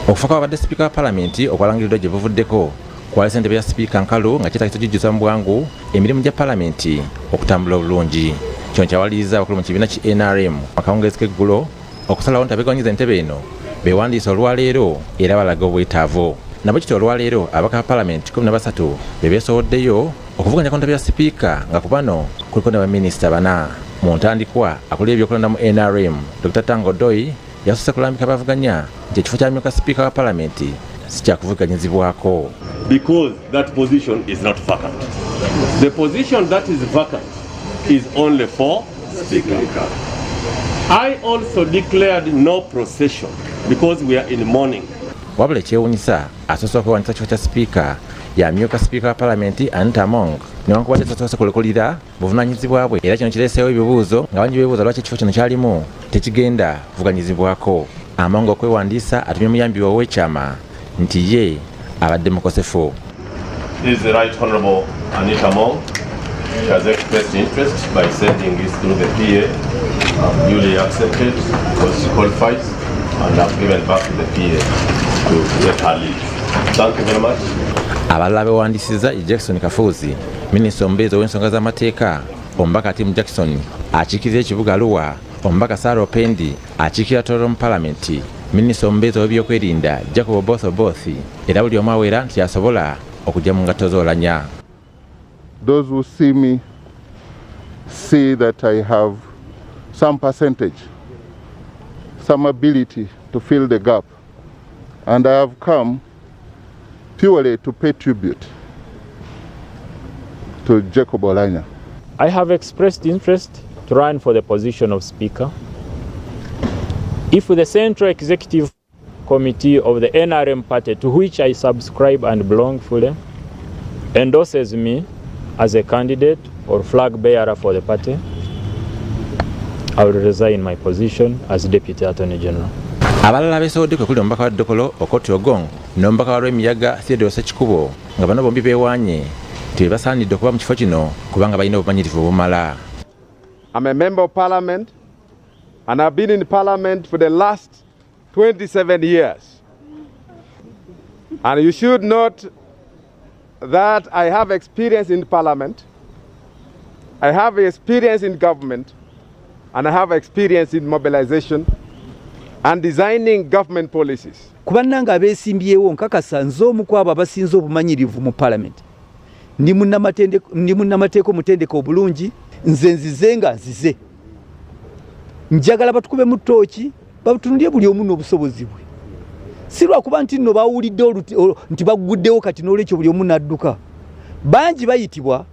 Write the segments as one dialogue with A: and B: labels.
A: Okufa kw'abadde sipiika wa paalamenti okwalangiridwa gye buvuddeko kwali ssentebe ya sipiika Enkalu nga kyetagisa okujjuza mu bwangu emirimu gya paalamenti okutambula obulungi. Kino kyawaliriza abakulu mu kibiina ki NRM akawungeezi k'eggulo okusalawo nti abeegawanyiza entebe eno beewandiisa olwaleero era balaga obwetaavu. Nabo kityo olwaleero ababaka ba paalamenti 13 bebesowoddeyo okuvuganya ku ntebe ya sipiika nga ku bano kuliko ne baminisita 4. Mu ntandikwa akulira ebyokulonda mu NRM Dr. Tango Doi yasose kulambika bavuganya nti ekifo ky'amyuka sipiika wa paalamenti si kyakuvuganyizibwako.
B: Because that position is not vacant. The position that is vacant is only for Speaker. I also declared no procession because we are in mourning.
A: Wabula ekyewuunyisa asoose okwewandiisa kifo kya sipiika yamyuka sipiika wa paalamenti Anita newankubadde tasoose kulekulira buvunaanyizibwa bwe, era kino kireeseewo ebibuuzo nga bangi beebuuza lwaki ekifo kino kyalimu tekigenda kuvuganyizibwako. Among okwewandiisa atumye muyambi we ow'ekyama nti ye abadde mukosefu.
B: Is the Right Honourable Anita She has expressed interest by sending this through the PA. Duly accepted because she qualifies, and I've given back to the PA to take her leave. Thank you very much.
A: Abalala bewandiisiza Jackson Kafuzi, minisita omubeezi ow'ensonga z'amateeka, omubaka Tim Jackson akiikirira ekibuga Arua, omubaka Sarah Opendi akiikirira Tooro mu paalamenti, minisita omubeezi ow'ebyokwerinda Jacob Oboth, era buli omu aweera nti asobola okujja mu ngatto z'olanya.
C: Those who see me see that I have some percentage, some ability to fill the gap, and I have come purely to pay tribute to Jacob Olanya.
D: I have expressed interest to run for the position of Speaker. If the Central Executive Committee of the NRM party, to which I subscribe and belong fully, endorses me as a candidate or flag bearer for the party, I will resign my position as Deputy Attorney General.
A: Abalala beesowodde kwe kuli omubaka wa Ddokolo Okoti Ogong n'omubaka wa Lwemiyaga Theodore Sekikubo nga bano bombi beewaanye nti be basaanidde okuba mu kifo kino kubanga balina obumanyirivu obumala.
E: I'm a member of parliament and I've been in parliament for the last 27 years. And you should note that I have experience in parliament, I have experience in government, and I have experience in mobilization and designing government policies.
F: Kubanga abesimbyewo nkakasa nze omu ku abo abasinze obumanyirivu mu parliament. Ndi munnamateeka omutendeka obulungi, nze nzize nga nzize. Njagala batukube mu ttooki batunulye buli omu n'obusobozi bwe. Si lwakuba nti nno bawulidde nti baguddewo kati n'olwekyo buli omu n'adduka. Bangi bayitibwa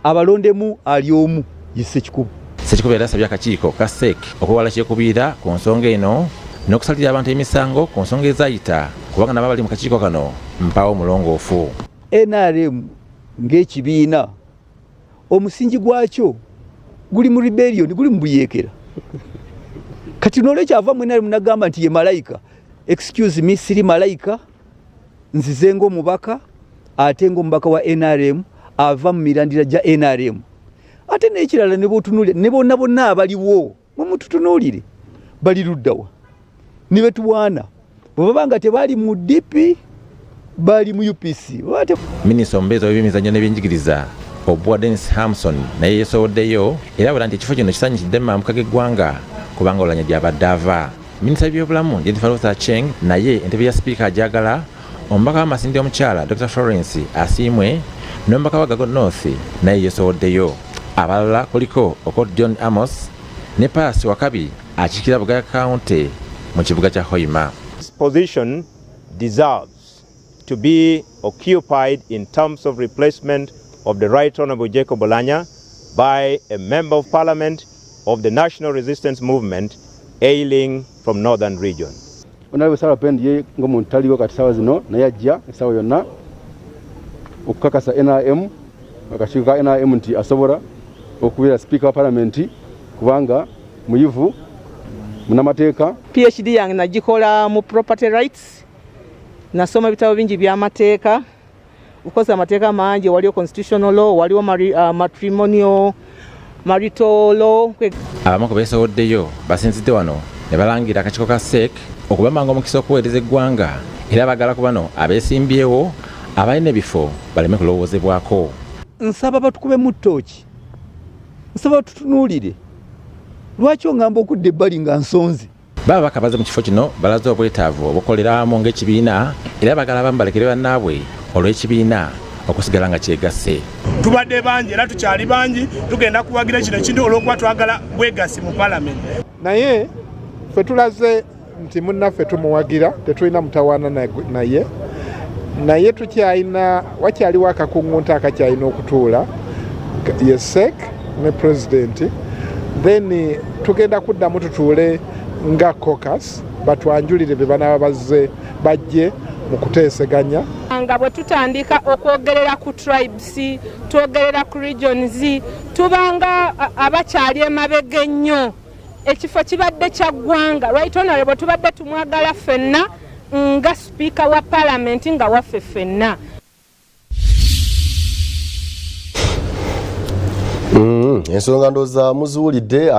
F: abalondemu ali omu ye Sekikubo.
A: Sekikubo era asabye akakiiko ka SEC okwewala kyekubiira ku nsonga eno n'okusalira abantu emisango ku nsonga ezayita kubanga nabo bali mu kakiiko kano mpaawo omulongoofu.
F: NRM ng'ekibiina omusingi gwakyo guli mu rebellion, guli mu buyeekera. Kati n'olwekyo ava mu NRM n'agamba nti ye malayika. Excuse me, siri malayika, nzize ng'omubaka ate ng'omubaka wa NRM ava mu mirandira gya NRM. Ate n'ekirala ne b'otunuulira ne bonna bonna abaliwo mumututunuulire bali luddawa ne betuwaana bwe baba nga tebaali mu DP bali mu UPC.
A: Minisita omubeezi w'ebyemizannyo n'ebyenjigiriza Obwa Dennis Hamson naye yeesowoddeyo era abula nti ekifo kino kisanyusidde mu mambuka g'eggwanga kubanga Olanya gy'abadde ava. Minisita w'ebyobulamu Jennifer Luther Cheng naye entebe ya sipiika agyagala, omubaka w'amasindi omukyala Dr. Florence Asiimwe n'omubaka wa Gago North naye yeesowoddeyo. Abalala kuliko Okot John Amos ne Paasi Wakabi akiikirira Bugaya County mu kibuga kya Hoima.
G: This position deserves to be occupied in terms of replacement of the Right Honourable Jacob Olanya by a Member of Parliament of the National Resistance Movement ailing from Northern Region.
E: Honourable Sarah Opendi ye ng'omuntu taliwo kati ssaawa zino naye ajja essaawa yonna okukakasa NRM akakiiko ka NRM nti asobola okubeera sipiika wa paalamenti kubanga muyivu munnamateeka.
H: PhD yange nagikola mu property rights, nasoma ebitabo bingi by'amateeka ukoza amateeka mangi, waliwo constitutional law, waliwo matrimonial marital law.
A: Abamu ku beesowoddeyo basinzidde wano ne balangira akakiiko ka SEC okubamanga omukisa okuweereza eggwanga era baagala ku bano abeesimbyewo abalina ebifo baleme kulowoozebwako.
F: Nsaba batukube mu ttooki, nsaba tutunuulire lwaki ongamba okudda ebbali nga nsonzi.
A: Babaka baze mu kifo kino balaze obwetaavu obukoleramu ng'ekibiina era baagala abamu balekere bannaabwe olw'ekibiina okusigala nga kyegasse.
I: Tubadde bangi era tukyali bangi tugenda kuwagira kino ekintu olw'okuba twagala bwegassi mu palamenti.
J: Naye ffe tulaze nti munnaffe tumuwagira, tetulina mutawaana naye tukyalina wakyaliwo akakungunta akakyalina okutuula ye SEC ne pulezidenti, then tugenda kuddamu tutuule nga caucus batwanjulire be banaaba bazze bajje mu kuteeseganya.
K: Nga bwe tutandika okwogerera ku tribes, twogerera ku regions, tubanga abakyali emabega ennyo. Ekifo kibadde kya ggwanga, right honorable tubadde tumwagala ffenna nga speaker wa parliament nga waffe ffenna.
L: Ensonga ndowooza muziwulidde.